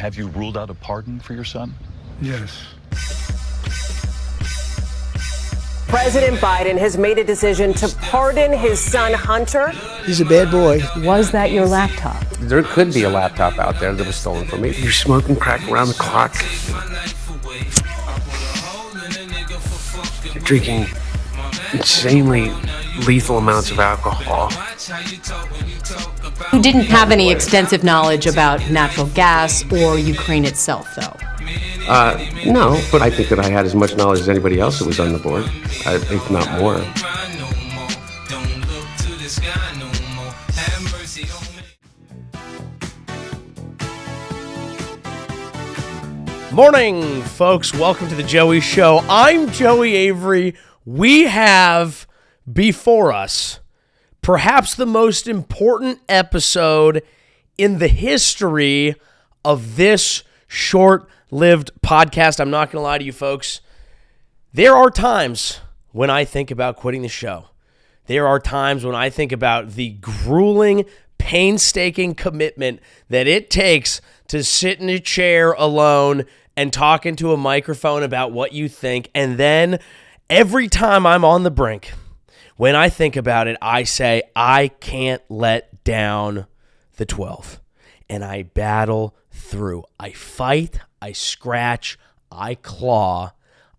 have you ruled out a pardon for your son? Yes. President Biden has made a decision to pardon his son, Hunter. He's a bad boy. Was that your laptop? There could be a laptop out there that was stolen from me. You're smoking crack around the clock. You're drinking insanely lethal amounts of alcohol. You didn't have any extensive knowledge about natural gas or Ukraine itself, though. No, but I think that I had as much knowledge as anybody else that was on the board, if not more. Morning, folks. Welcome to the Joey Show. I'm Joey Avery. We have before us perhaps the most important episode in the history of this short-lived podcast. I'm not going to lie to you folks. There are times when I think about quitting the show. There are times when I think about the grueling, painstaking commitment that it takes to sit in a chair alone and talk into a microphone about what you think. And then every time I'm on the brink, when I think about it, I say, I can't let down the 12. And I battle through. I fight, I scratch, I claw,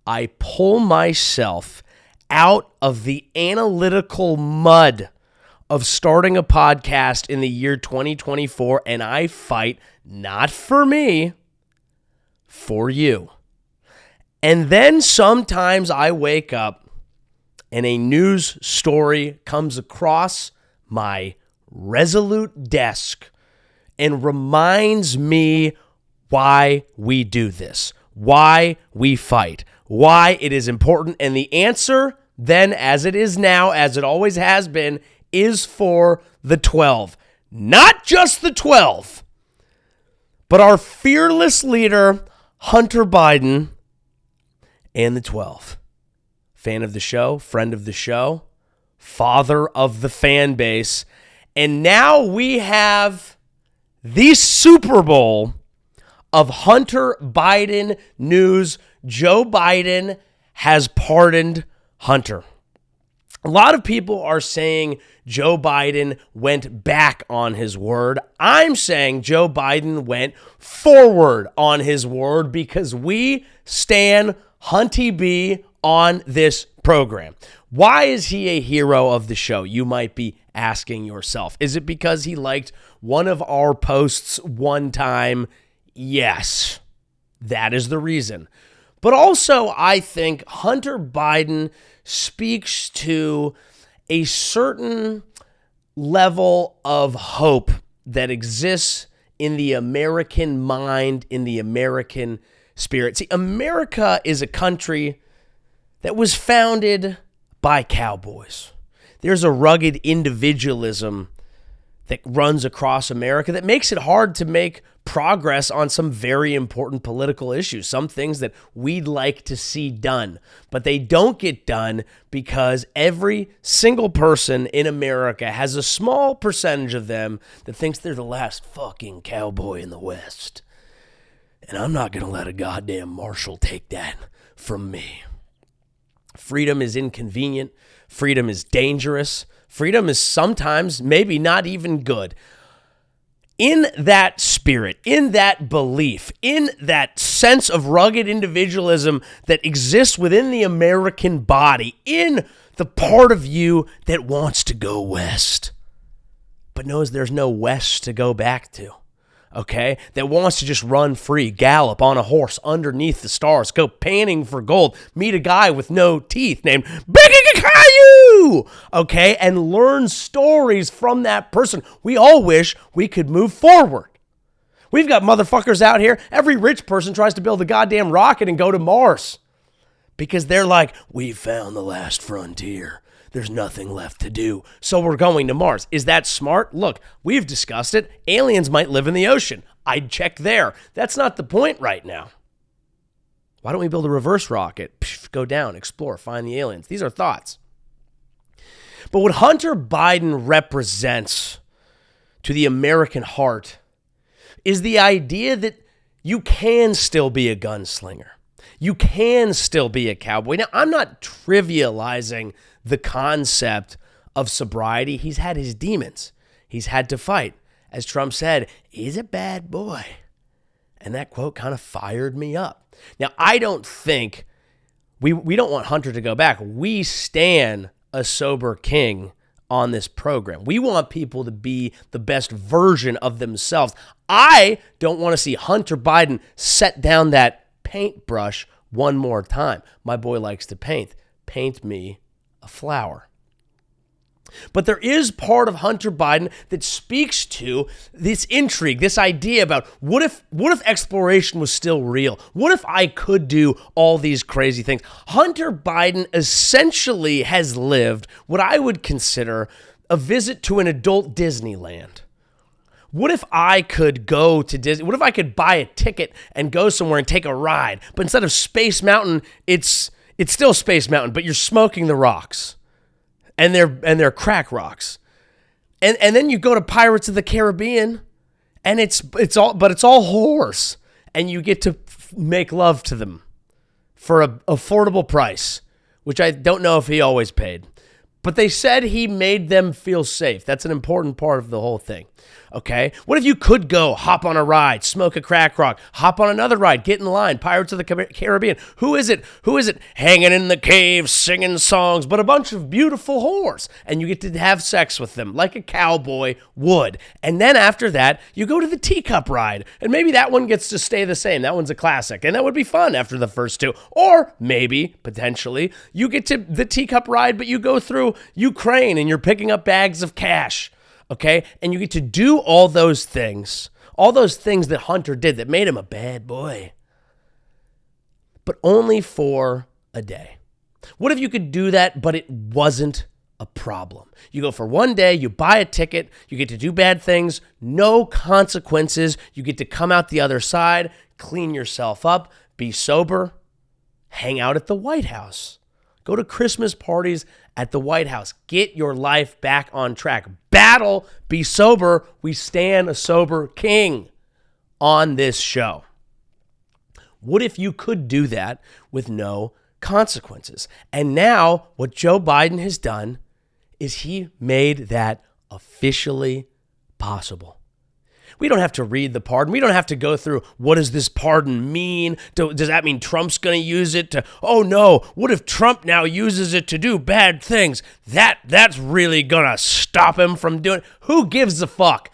I pull myself out of the analytical mud of starting a podcast in the year 2024, and I fight not for me, for you. And then sometimes I wake up and a news story comes across my resolute desk and reminds me why we do this, why we fight, why it is important. And the answer then, as it is now, as it always has been, is for the 12. Not just the 12, but our fearless leader, Hunter Biden, and the 12. Fan of the show, friend of the show, father of the fan base. And now we have the Super Bowl of Hunter Biden news. Joe Biden has pardoned Hunter. A lot of people are saying Joe Biden went back on his word. I'm saying Joe Biden went forward on his word because we stand Hunty B on this program. Why is he a hero of the show? You might be asking yourself. Is it because he liked one of our posts one time? Yes, that is the reason. But also, I think Hunter Biden speaks to a certain level of hope that exists in the American mind, in the American spirit. See, America is a country that was founded by cowboys. There's a rugged individualism that runs across America that makes it hard to make progress on some very important political issues, some things that we'd like to see done, but they don't get done because every single person in America has a small percentage of them that thinks they're the last fucking cowboy in the West. And I'm not going to let a goddamn marshal take that from me. Freedom is inconvenient. Freedom is dangerous. Freedom is sometimes maybe not even good. In that spirit, in that belief, in that sense of rugged individualism that exists within the American body, in the part of you that wants to go west, but knows there's no west to go back to, okay? That wants to just run free, gallop on a horse underneath the stars, go panning for gold, meet a guy with no teeth named Biggie Caillou, okay? And learn stories from that person. We all wish we could move forward. We've got motherfuckers out here. Every rich person tries to build a goddamn rocket and go to Mars because they're like, we found the last frontier. There's nothing left to do, so we're going to Mars. Is that smart? Look, we've discussed it. Aliens might live in the ocean. I'd check there. That's not the point right now. Why don't we build a reverse rocket? Psh, go down, explore, find the aliens. These are thoughts. But what Hunter Biden represents to the American heart is the idea that you can still be a gunslinger. You can still be a cowboy. Now, I'm not trivializing the concept of sobriety. He's had his demons. He's had to fight. As Trump said, he's a bad boy. And that quote kind of fired me up. Now, I don't think we don't want Hunter to go back. We stan a sober king on this program. We want people to be the best version of themselves. I don't want to see Hunter Biden set down that paintbrush one more time. My boy likes to paint. Paint me a flower. But there is part of Hunter Biden that speaks to this intrigue, this idea about what if exploration was still real? What if I could do all these crazy things? Hunter Biden essentially has lived what I would consider a visit to an adult Disneyland. What if I could go to Disney? What if I could buy a ticket and go somewhere and take a ride? But instead of Space Mountain, it's still Space Mountain, but you're smoking the rocks. And they're crack rocks. And then you go to Pirates of the Caribbean and it's all horse, and you get to make love to them for an affordable price, which I don't know if he always paid. But they said he made them feel safe. That's an important part of the whole thing. Okay? What if you could go hop on a ride, smoke a crack rock, hop on another ride, get in line, Pirates of the Caribbean? Who is it? Hanging in the cave, singing songs, but a bunch of beautiful whores. And you get to have sex with them like a cowboy would. And then after that, you go to the teacup ride. And maybe that one gets to stay the same. That one's a classic. And that would be fun after the first two. Or maybe, potentially, you get to the teacup ride, but you go through Ukraine and you're picking up bags of cash. Okay, and you get to do all those things that Hunter did that made him a bad boy, but only for a day. What if you could do that, but it wasn't a problem? You go for one day, you buy a ticket, you get to do bad things, no consequences. You get to come out the other side, clean yourself up, be sober, hang out at the White House. Go to Christmas parties at the White House. Get your life back on track. Battle, be sober. We stand a sober king on this show. What if you could do that with no consequences? And now what Joe Biden has done is he made that officially possible. We don't have to read the pardon. We don't have to go through, what does this pardon mean? Does that mean Trump's going to use it to, oh no, what if Trump now uses it to do bad things? That's really going to stop him from doing it. Who gives a fuck?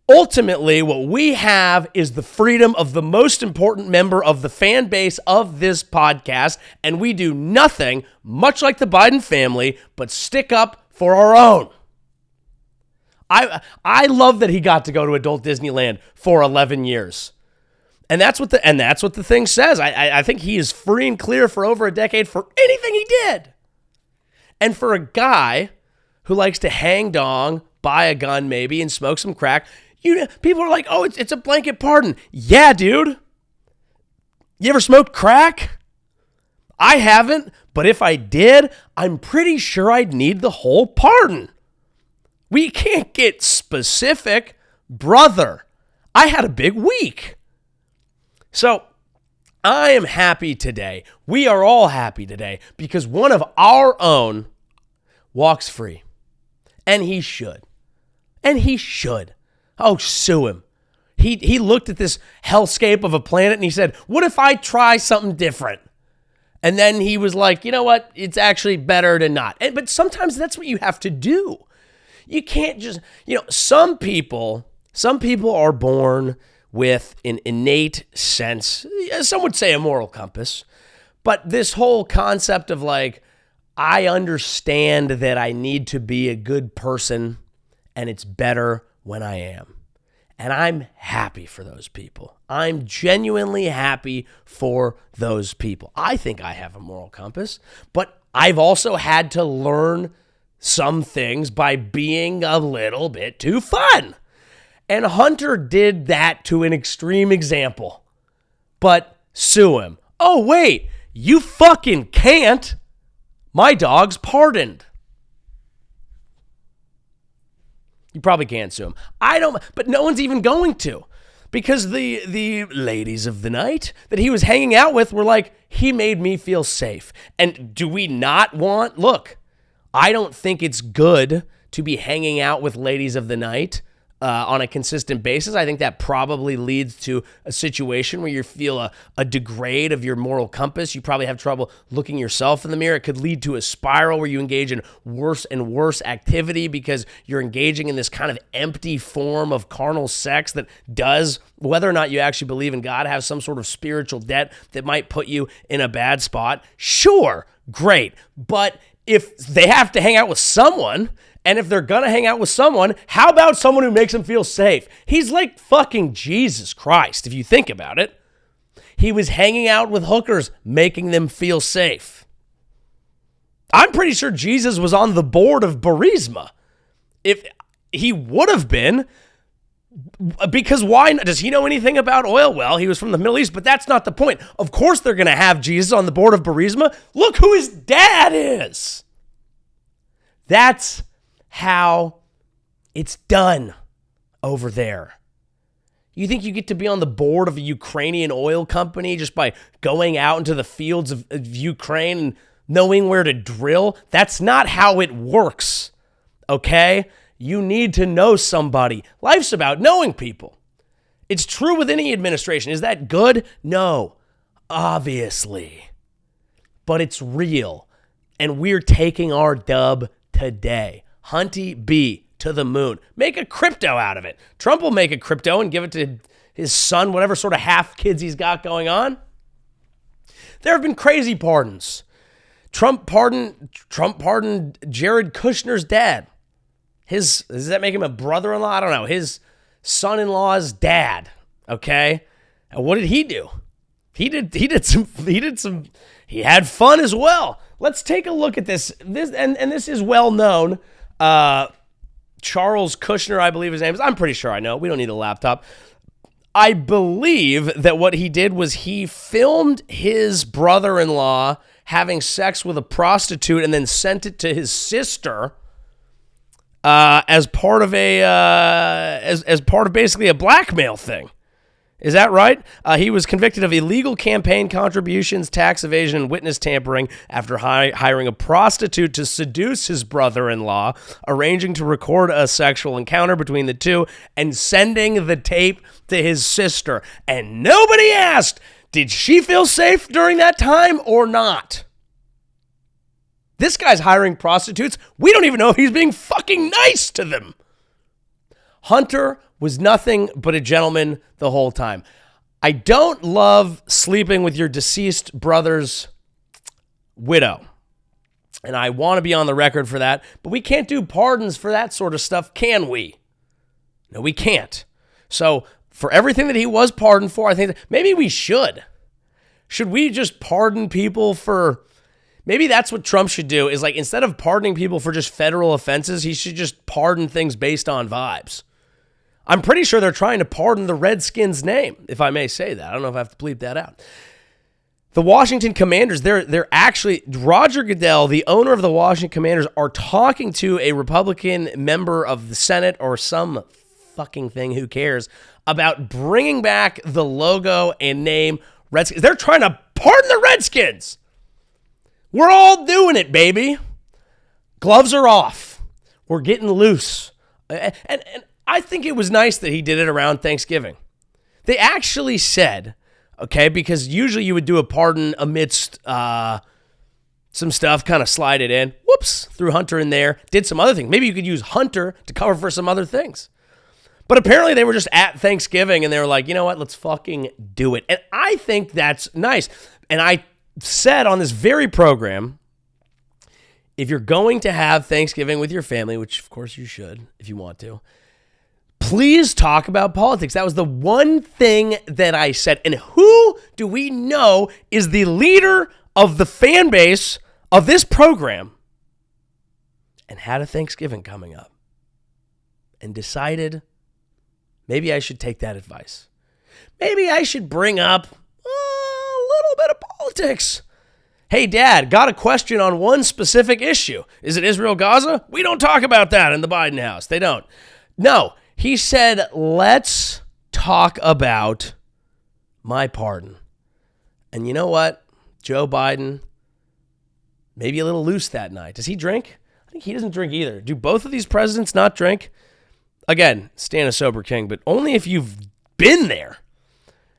Ultimately, what we have is the freedom of the most important member of the fan base of this podcast, and we do nothing, much like the Biden family, but stick up for our own. I love that he got to go to adult Disneyland for 11 years. And that's what the thing says. I think he is free and clear for over a decade for anything he did. And for a guy who likes to hang dong, buy a gun maybe, and smoke some crack, people are like, oh, it's a blanket pardon. Yeah, dude. You ever smoked crack? I haven't, but if I did, I'm pretty sure I'd need the whole pardon. We can't get specific. Brother, I had a big week. So I am happy today. We are all happy today because one of our own walks free. And he should. Oh, sue him. He looked at this hellscape of a planet and he said, what if I try something different? And then he was like, you know what? It's actually better to not. But sometimes that's what you have to do. You can't just, some people are born with an innate sense, some would say a moral compass, but this whole concept of like, I understand that I need to be a good person and it's better when I am. And I'm happy for those people. I'm genuinely happy for those people. I think I have a moral compass, but I've also had to learn some things by being a little bit too fun. And Hunter did that to an extreme example. But sue him. Oh, wait, you fucking can't. My dog's pardoned. You probably can't sue him. I don't, but no one's even going to. because the ladies of the night that he was hanging out with were like, he made me feel safe. And do we not want, look, I don't think it's good to be hanging out with ladies of the night on a consistent basis. I think that probably leads to a situation where you feel a degrade of your moral compass. You probably have trouble looking yourself in the mirror. It could lead to a spiral where you engage in worse and worse activity because you're engaging in this kind of empty form of carnal sex that does, whether or not you actually believe in God, have some sort of spiritual debt that might put you in a bad spot. Sure, great. But if they have to hang out with someone, and if they're going to hang out with someone, how about someone who makes them feel safe? He's like fucking Jesus Christ, if you think about it. He was hanging out with hookers, making them feel safe. I'm pretty sure Jesus was on the board of Burisma. If he would have been, because why? Does he know anything about oil? Well, he was from the Middle East, but that's not the point. Of course they're going to have Jesus on the board of Burisma. Look who his dad is. That's how it's done over there. You think you get to be on the board of a Ukrainian oil company just by going out into the fields of Ukraine and knowing where to drill? That's not how it works, okay? You need to know somebody. Life's about knowing people. It's true with any administration. Is that good? No, obviously. But it's real, and we're taking our dub today. Hunty B to the moon. Make a crypto out of it. Trump will make a crypto and give it to his son, whatever sort of half kids he's got going on. There have been crazy pardons. Trump pardoned Jared Kushner's dad. Does that make him a brother-in-law? I don't know. His son-in-law's dad. Okay. And what did he do? He had fun as well. Let's take a look at this. This is well known. Charles Kushner, I believe his name is. I'm pretty sure I know. We don't need a laptop. I believe that what he did was he filmed his brother-in-law having sex with a prostitute and then sent it to his sister as part of basically a blackmail thing. Is that right? He was convicted of illegal campaign contributions, tax evasion, and witness tampering after hiring a prostitute to seduce his brother-in-law, arranging to record a sexual encounter between the two, and sending the tape to his sister. And nobody asked, did she feel safe during that time or not? This guy's hiring prostitutes. We don't even know if he's being fucking nice to them. Hunter was nothing but a gentleman the whole time. I don't love sleeping with your deceased brother's widow. And I want to be on the record for that. But we can't do pardons for that sort of stuff, can we? No, we can't. So for everything that he was pardoned for, I think that maybe we should. Should we just pardon people for... Maybe that's what Trump should do, is like instead of pardoning people for just federal offenses, he should just pardon things based on vibes. I'm pretty sure they're trying to pardon the Redskins' name, if I may say that. I don't know if I have to bleep that out. The Washington Commanders, they're actually, Roger Goodell, the owner of the Washington Commanders, are talking to a Republican member of the Senate or some fucking thing, who cares, about bringing back the logo and name Redskins. They're trying to pardon the Redskins. We're all doing it, baby. Gloves are off. We're getting loose. And I think it was nice that he did it around Thanksgiving. They actually said, okay, because usually you would do a pardon amidst some stuff, kind of slide it in. Whoops, threw Hunter in there, did some other things. Maybe you could use Hunter to cover for some other things. But apparently they were just at Thanksgiving and they were like, you know what, let's fucking do it. And I think that's nice. And I said on this very program, if you're going to have Thanksgiving with your family, which of course you should if you want to, please talk about politics. That was the one thing that I said. And who do we know is the leader of the fan base of this program and had a Thanksgiving coming up and decided maybe I should take that advice. Maybe I should bring up a little bit of politics. Hey, Dad, got a question on one specific issue. Is it Israel-Gaza? We don't talk about that in the Biden house. They don't. No. He said, let's talk about my pardon. And you know what? Joe Biden, maybe a little loose that night. Does he drink? I think he doesn't drink either. Do both of these presidents not drink? Again, stand a sober king, but only if you've been there.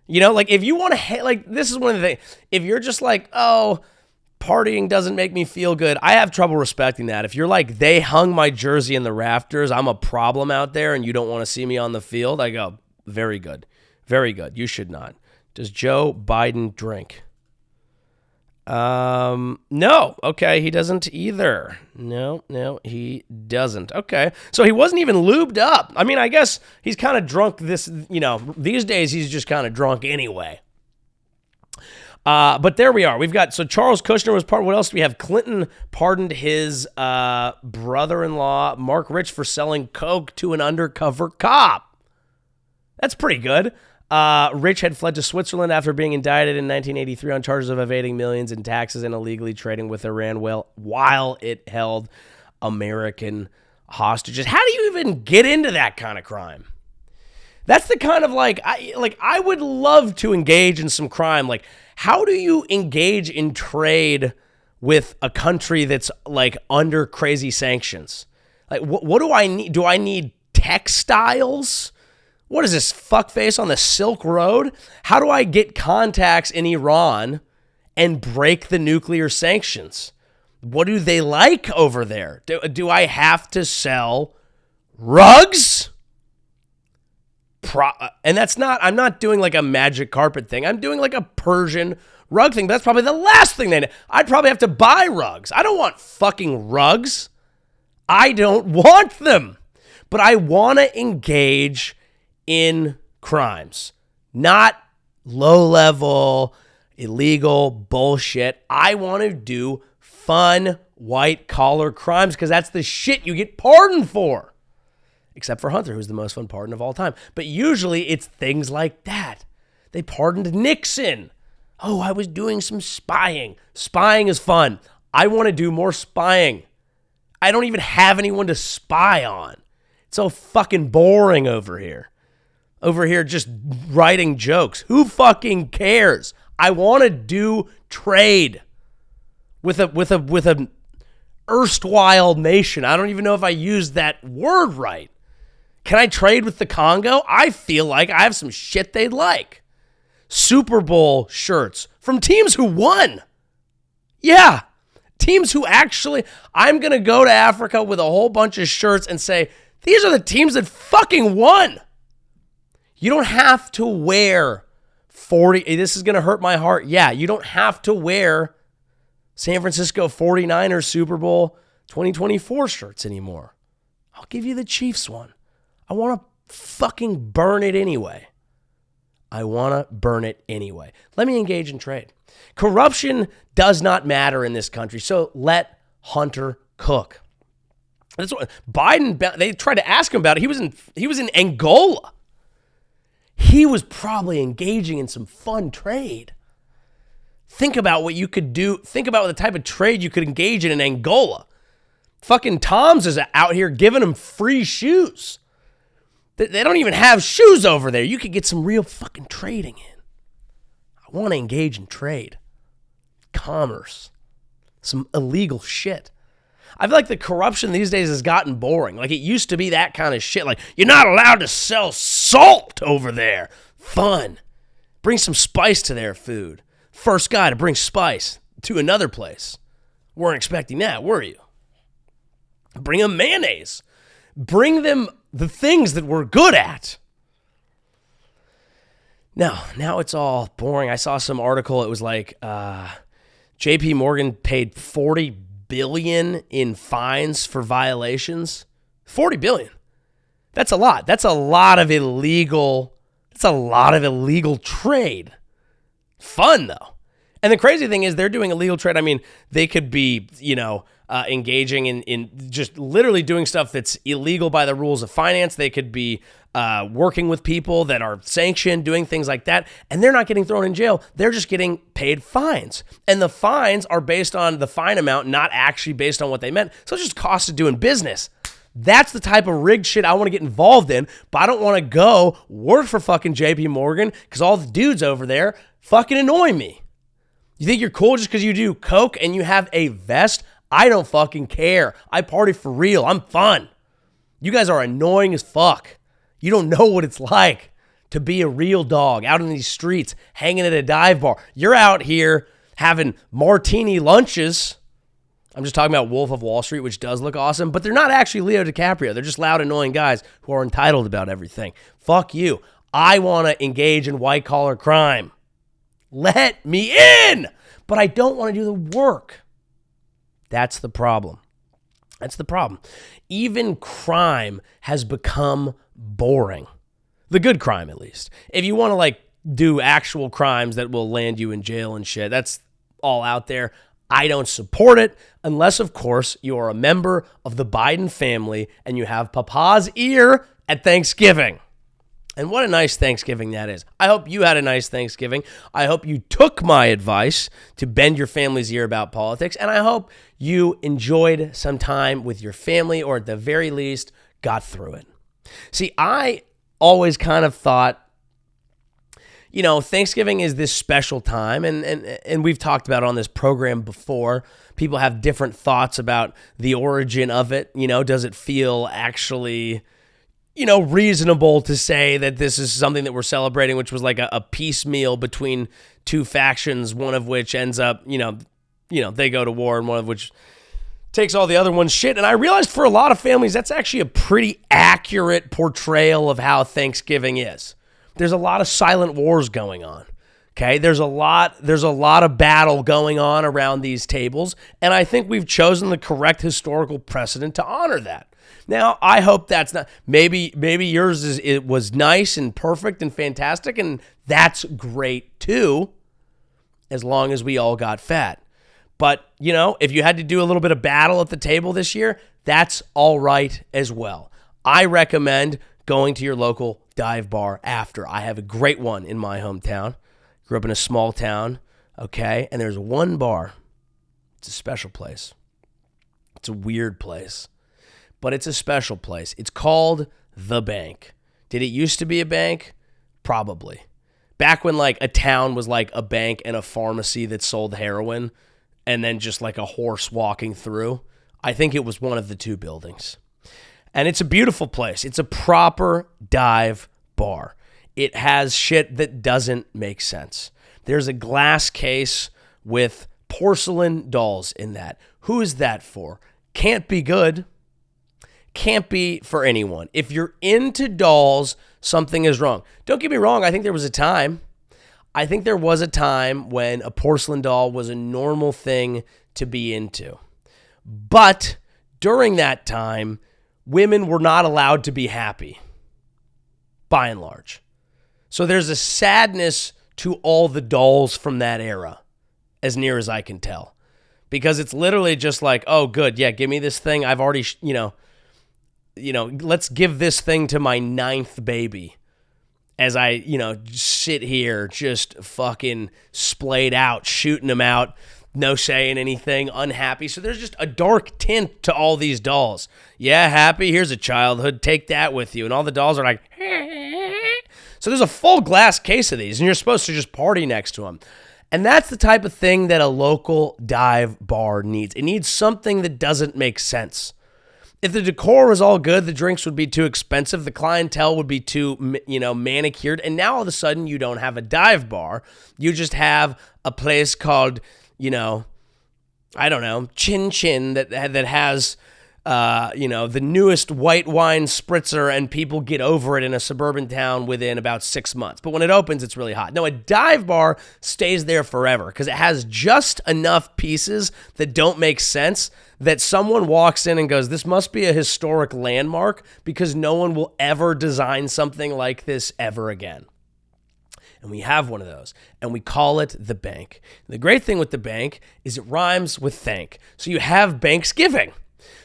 You know, like if you want to, like this is one of the things. If you're just like, oh, partying doesn't make me feel good, I have trouble respecting that. If you're like, they hung my jersey in the rafters, I'm a problem out there and you don't want to see me on the field, I go, very good. Very good. You should not. Does Joe Biden drink? No. Okay, he doesn't either. No, he doesn't. Okay, so he wasn't even lubed up. I mean, I guess he's kind of drunk these days he's just kind of drunk anyway. But there we are. We've got, so Charles Kushner was part. What else do we have? Clinton pardoned his brother-in-law, Mark Rich, for selling coke to an undercover cop. That's pretty good. Rich had fled to Switzerland after being indicted in 1983 on charges of evading millions in taxes and illegally trading with Iran while it held American hostages. How do you even get into that kind of crime? That's the kind of I would love to engage in some crime. Like, how do you engage in trade with a country that's like under crazy sanctions? Like, what do I need? Do I need textiles? What is this, fuckface on the Silk Road? How do I get contacts in Iran and break the nuclear sanctions? What do they like over there? Do I have to sell rugs? And that's not, I'm not doing like a magic carpet thing. I'm doing like a Persian rug thing. But that's probably the last thing they know. I'd probably have to buy rugs. I don't want fucking rugs. I don't want them. But I want to engage in crimes, not low-level, illegal bullshit. I want to do fun, white-collar crimes because that's the shit you get pardoned for. Except for Hunter, who's the most fun pardon of all time. But usually it's things like that. They pardoned Nixon. Oh, I was doing some spying. Spying is fun. I want to do more spying. I don't even have anyone to spy on. It's so fucking boring over here. Over here just writing jokes. Who fucking cares? I want to do trade with a erstwhile nation. I don't even know if I used that word right. Can I trade with the Congo? I feel like I have some shit they'd like. Super Bowl shirts from teams who won. Yeah, teams who actually, I'm going to go to Africa with a whole bunch of shirts and say, these are the teams that fucking won. You don't have to wear 40. This is going to hurt my heart. Yeah, you don't have to wear San Francisco 49ers Super Bowl 2024 shirts anymore. I'll give you the Chiefs one. I want to fucking burn it anyway. I want to burn it anyway. Let me engage in trade. Corruption does not matter in this country, so let Hunter cook. That's what Biden, they tried to ask him about it. He was in Angola. He was probably engaging in some fun trade. Think about what you could do. Think about the type of trade you could engage in Angola. Fucking Tom's is out here giving them free shoes. They don't even have shoes over there. You could get some real fucking trading in. I want to engage in trade. Commerce. Some illegal shit. I feel like the corruption these days has gotten boring. Like, it used to be that kind of shit. Like, you're not allowed to sell salt over there. Fun. Bring some spice to their food. First guy to bring spice to another place. Weren't expecting that, were you? Bring them mayonnaise. Bring them the things that we're good at. Now it's all boring. I saw some article. It was like J.P. Morgan paid $40 billion in fines for violations. $40 billion. That's a lot. That's a lot of illegal. That's a lot of illegal trade. Fun though. And the crazy thing is they're doing illegal trade. I mean, they could be, engaging in just literally doing stuff that's illegal by the rules of finance. They could be working with people that are sanctioned, doing things like that. And they're not getting thrown in jail. They're just getting paid fines. And the fines are based on the fine amount, not actually based on what they meant. So it's just cost of doing business. That's the type of rigged shit I want to get involved in, but I don't want to go work for fucking JP Morgan because all the dudes over there fucking annoy me. You think you're cool just because you do coke and you have a vest? I don't fucking care. I party for real. I'm fun. You guys are annoying as fuck. You don't know what it's like to be a real dog out in these streets, hanging at a dive bar. You're out here having martini lunches. I'm just talking about Wolf of Wall Street, which does look awesome, but they're not actually Leo DiCaprio. They're just loud, annoying guys who are entitled about everything. Fuck you. I want to engage in white-collar crime. Let me in! But I don't want to do the work. That's the problem. That's the problem. Even crime has become boring. The good crime, at least. If you want to, like, do actual crimes that will land you in jail and shit, that's all out there. I don't support it unless, of course, you are a member of the Biden family and you have Papa's ear at Thanksgiving. And what a nice Thanksgiving that is. I hope you had a nice Thanksgiving. I hope you took my advice to bend your family's ear about politics. And I hope you enjoyed some time with your family, or at the very least, got through it. See, I always kind of thought, you know, Thanksgiving is this special time, and we've talked about it on this program before. People have different thoughts about the origin of it. You know, does it feel actually, you know, reasonable to say that this is something that we're celebrating, which was like a piecemeal between two factions, one of which ends up, you know, they go to war, and one of which takes all the other one's shit. And I realized for a lot of families, that's actually a pretty accurate portrayal of how Thanksgiving is. There's a lot of silent wars going on. Okay, there's a lot of battle going on around these tables, and I think we've chosen the correct historical precedent to honor that. Now, I hope that's not, maybe yours it was nice and perfect and fantastic, and that's great too, as long as we all got fat. But, you know, if you had to do a little bit of battle at the table this year, that's all right as well. I recommend going to your local dive bar after. I have a great one in my hometown. Grew up in a small town, okay? And there's one bar. It's a special place. It's a weird place, but it's a special place. It's called The Bank. Did it used to be a bank? Probably. Back when like a town was like a bank and a pharmacy that sold heroin, and then just like a horse walking through. I think it was one of the two buildings. And it's a beautiful place. It's a proper dive bar. It has shit that doesn't make sense. There's a glass case with porcelain dolls in that. Who is that for? Can't be good. Can't be for anyone. If you're into dolls, something is wrong. Don't get me wrong. I think there was a time when a porcelain doll was a normal thing to be into. But during that time, women were not allowed to be happy, by and large. So there's a sadness to all the dolls from that era, as near as I can tell. Because it's literally just like, oh, good, yeah, give me this thing. I've already, let's give this thing to my 9th baby. As I, sit here just fucking splayed out, shooting them out, no saying anything, unhappy. So there's just a dark tint to all these dolls. Yeah, happy, here's a childhood, take that with you. And all the dolls are like, so there's a full glass case of these, and you're supposed to just party next to them. And that's the type of thing that a local dive bar needs. It needs something that doesn't make sense. If the decor was all good, the drinks would be too expensive, the clientele would be too, manicured, and now all of a sudden you don't have a dive bar. You just have a place called, Chin Chin that has, the newest white wine spritzer, and people get over it in a suburban town within about 6 months. But when it opens, it's really hot. No, a dive bar stays there forever because it has just enough pieces that don't make sense that someone walks in and goes, this must be a historic landmark because no one will ever design something like this ever again. And we have one of those, and we call it The Bank. The great thing with The Bank is it rhymes with thank. So you have Banksgiving.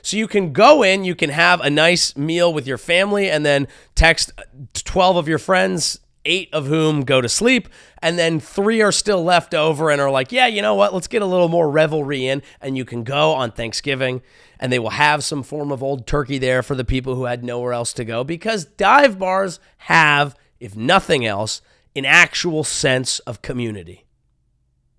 So you can go in, you can have a nice meal with your family, and then text 12 of your friends 8 of whom go to sleep, and then 3 are still left over and are like, yeah, you know what, let's get a little more revelry in, and you can go on Thanksgiving, and they will have some form of old turkey there for the people who had nowhere else to go, because dive bars have, if nothing else, an actual sense of community.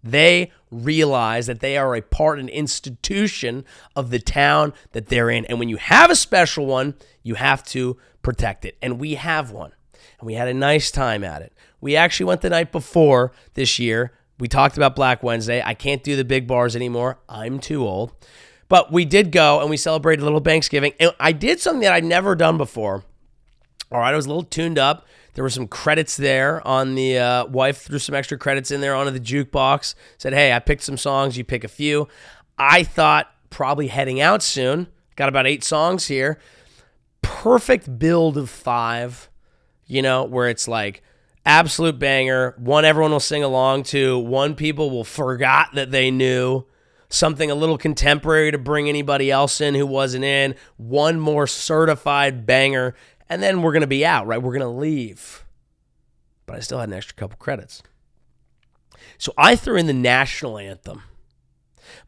They realize that they are a part and institution of the town that they're in. And when you have a special one, you have to protect it. And we have one. And we had a nice time at it. We actually went the night before this year. We talked about Black Wednesday. I can't do the big bars anymore. I'm too old. But we did go and we celebrated a little Thanksgiving. And I did something that I'd never done before. All right, I was a little tuned up. There were some credits there on the wife threw some extra credits in there onto the jukebox. Said, hey, I picked some songs. You pick a few. I thought probably heading out soon. Got about 8 songs here. Perfect build of 5, where it's like absolute banger. One everyone will sing along to. One people will forgot that they knew. Something a little contemporary to bring anybody else in who wasn't in. One more certified banger. And then we're going to be out, right? We're going to leave. But I still had an extra couple credits. So I threw in the national anthem.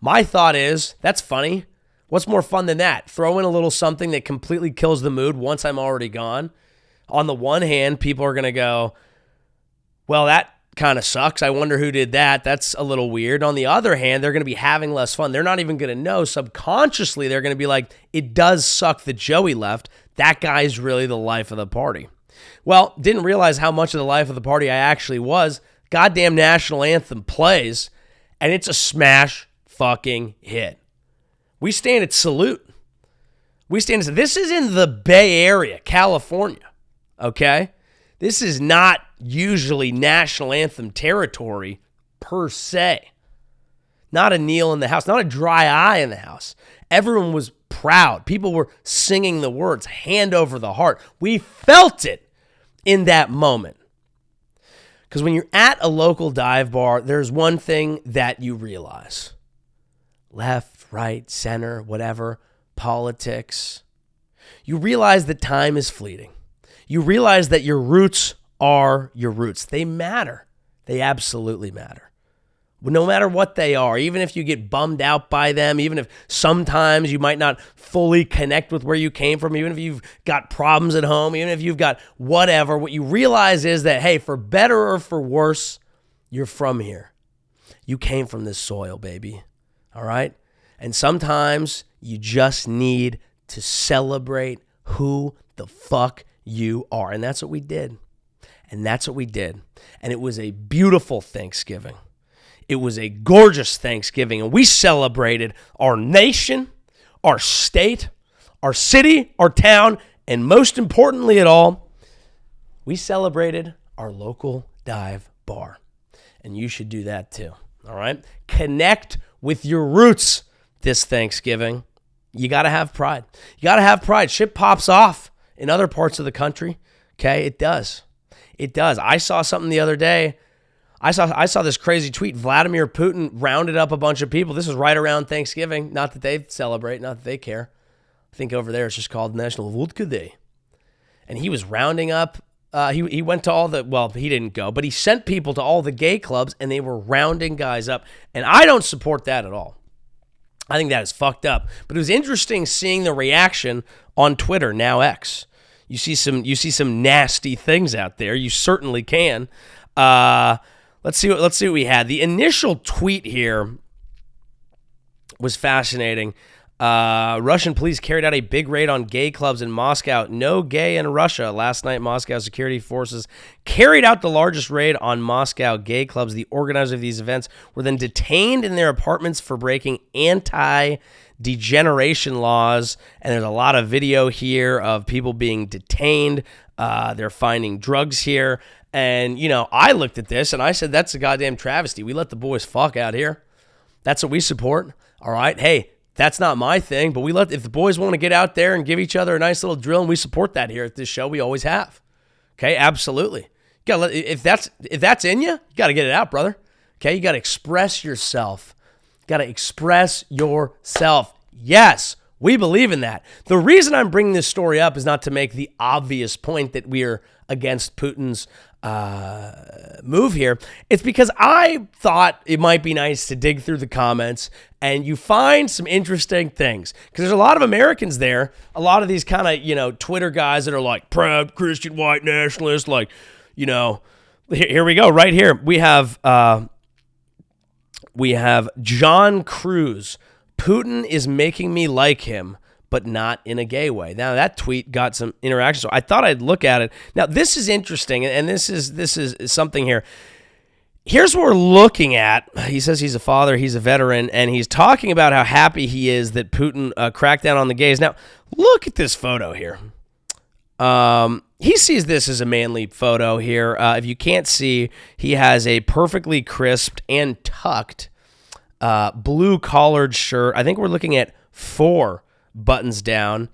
My thought is, that's funny. What's more fun than that? Throw in a little something that completely kills the mood once I'm already gone. On the one hand, people are going to go, well, that kind of sucks. I wonder who did that. That's a little weird. On the other hand, they're going to be having less fun. They're not even going to know. Subconsciously, they're going to be like, it does suck that Joey left. That guy's really the life of the party. Well, didn't realize how much of the life of the party I actually was. Goddamn national anthem plays, and it's a smash fucking hit. We stand at salute. This is in the Bay Area, California, okay? This is not usually national anthem territory per se. Not a kneel in the house, not a dry eye in the house. Everyone was proud. People were singing the words, hand over the heart. We felt it in that moment. Because when you're at a local dive bar, there's one thing that you realize. Left, right, center, whatever, politics. You realize that time is fleeting. You realize that your roots are your roots. They matter. They absolutely matter. No matter what they are, even if you get bummed out by them, even if sometimes you might not fully connect with where you came from, even if you've got problems at home, even if you've got whatever, what you realize is that, hey, for better or for worse, you're from here. You came from this soil, baby. All right? And sometimes you just need to celebrate who the fuck you are. And that's what we did. And it was a beautiful Thanksgiving. It was a gorgeous Thanksgiving, and we celebrated our nation, our state, our city, our town, and most importantly at all, we celebrated our local dive bar. And you should do that too, all right? Connect with your roots this Thanksgiving. You got to have pride. Shit pops off in other parts of the country, okay? It does. I saw something the other day. I saw this crazy tweet. Vladimir Putin rounded up a bunch of people. This was right around Thanksgiving. Not that they celebrate, not that they care. I think over there it's just called National Vodka Day. And he was rounding up. He went to all the, well, he didn't go, but he sent people to all the gay clubs, and they were rounding guys up. And I don't support that at all. I think that is fucked up. But it was interesting seeing the reaction on Twitter, now X. You see some nasty things out there. You certainly can. Let's see what we had. The initial tweet here was fascinating. Russian police carried out a big raid on gay clubs in Moscow. No gay in Russia. Last night, Moscow security forces carried out the largest raid on Moscow gay clubs. The organizers of these events were then detained in their apartments for breaking anti-degeneration laws. And there's a lot of video here of people being detained. They're finding drugs here. And, I looked at this and I said, that's a goddamn travesty. We let the boys fuck out here. That's what we support. All right. Hey, that's not my thing, but if the boys want to get out there and give each other a nice little drill, and we support that here at this show, we always have. Okay, absolutely. If that's in you, you got to get it out, brother. Okay, you got to express yourself. Yes, we believe in that. The reason I'm bringing this story up is not to make the obvious point that we are against Putin's move here. It's because I thought it might be nice to dig through the comments and you find some interesting things, because there's a lot of Americans there, a lot of these kind of, Twitter guys that are like proud Christian white nationalists, like, here we go. Right here we have John Cruz. Putin is making me like him, but not in a gay way. Now that tweet got some interaction, so I thought I'd look at it. Now this is interesting, and this is something here. Here's what we're looking at. He says he's a father, he's a veteran, and he's talking about how happy he is that Putin cracked down on the gays. Now look at this photo here. He sees this as a manly photo here. If you can't see, he has a perfectly crisped and tucked blue collared shirt. I think we're looking at 4 buttons down,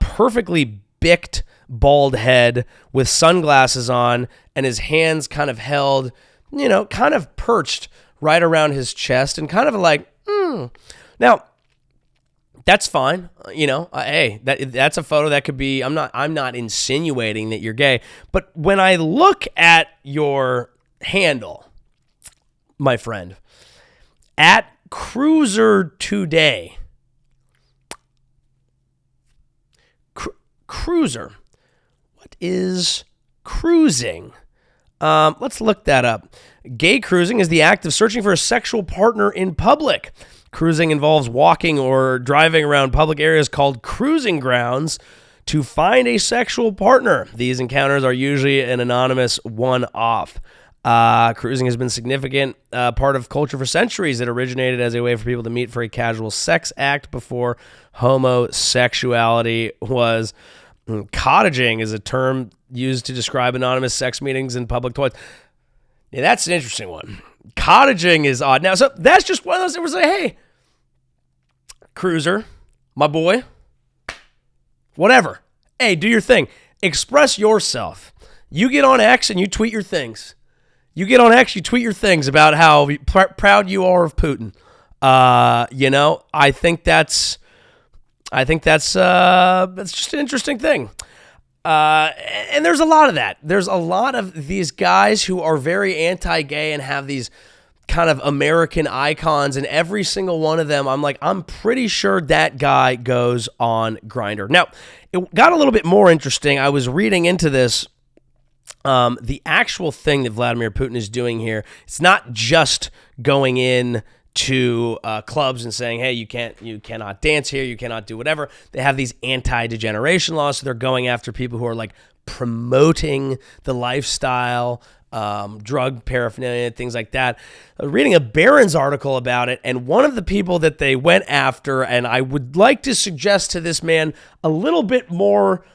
perfectly bicked bald head with sunglasses on, and his hands kind of held, kind of perched right around his chest, and kind of like, Now, that's fine. Hey, that's a photo that could be, I'm not insinuating that you're gay, but when I look at your handle, my friend, at Cruiser Today, Cruiser, what is cruising? Let's look that up. Gay cruising is the act of searching for a sexual partner in public. Cruising involves walking or driving around public areas called cruising grounds to find a sexual partner. These encounters are usually an anonymous one-off. Cruising has been a significant part of culture for centuries. It originated as a way for people to meet for a casual sex act before homosexuality was. Cottaging is a term used to describe anonymous sex meetings in public toilets. Yeah, that's an interesting one. Cottaging is odd. Now, so that's just one of those that was like, hey, Cruiser, my boy, whatever. Hey, do your thing. Express yourself. You get on X and you tweet your things. You get on X, you tweet your things about how proud you are of Putin. I think that's just an interesting thing. And there's a lot of that. There's a lot of these guys who are very anti-gay and have these kind of American icons, and every single one of them, I'm pretty sure that guy goes on Grindr. Now, it got a little bit more interesting. I was reading into this. The actual thing that Vladimir Putin is doing here, it's not just going in to clubs and saying, hey, you cannot dance here, you cannot do whatever. They have these anti-degeneration laws, so they're going after people who are like promoting the lifestyle, drug paraphernalia, things like that. I was reading a Barron's article about it, and one of the people that they went after, and I would like to suggest to this man a little bit more,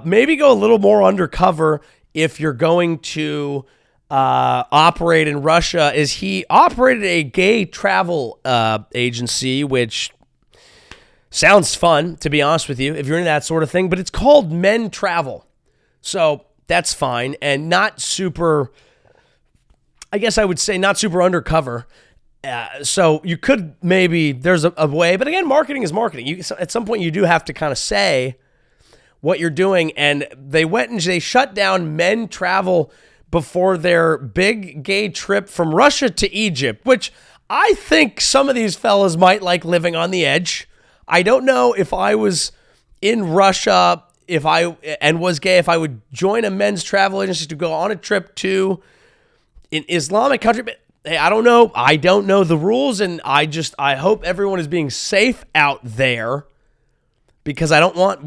maybe go a little more undercover if you're going to operate in Russia, is he operated a gay travel agency, which sounds fun, to be honest with you, if you're into that sort of thing, but it's called Men Travel. So that's fine, and not super, I guess I would say not super undercover. So you could maybe, there's a way, but again, marketing is marketing. At some point you do have to kind of say what you're doing, and they went and they shut down Men Travel before their big gay trip from Russia to Egypt, which I think some of these fellas might like living on the edge. I don't know if I was in Russia, and was gay, if I would join a men's travel agency to go on a trip to an Islamic country. But hey, I don't know. I don't know the rules, and I hope everyone is being safe out there, because I don't want,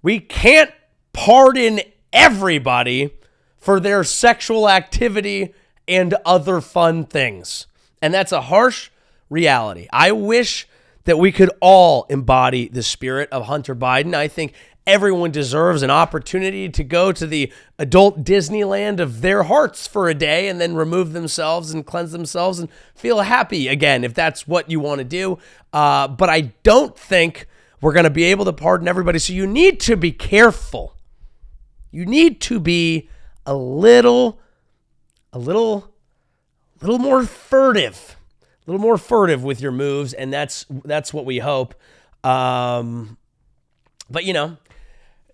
we can't pardon everybody for their sexual activity and other fun things. And that's a harsh reality. I wish that we could all embody the spirit of Hunter Biden. I think everyone deserves an opportunity to go to the adult Disneyland of their hearts for a day and then remove themselves and cleanse themselves and feel happy again, if that's what you want to do. But I don't think we're going to be able to pardon everybody. So you need to be careful. You need to be a little more furtive. A little more furtive with your moves, and that's what we hope. But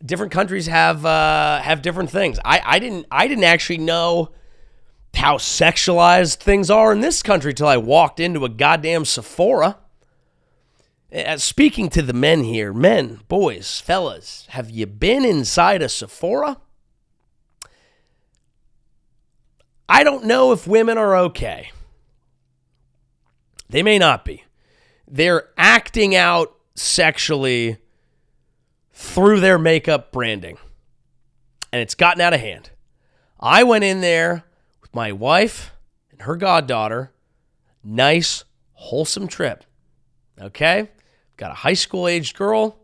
different countries have different things. I didn't actually know how sexualized things are in this country till I walked into a goddamn Sephora. Speaking to the men here, men, boys, fellas, have you been inside a Sephora? I don't know if women are okay. They may not be. They're acting out sexually through their makeup branding. And it's gotten out of hand. I went in there with my wife and her goddaughter. Nice, wholesome trip. Okay? Got a high school aged girl.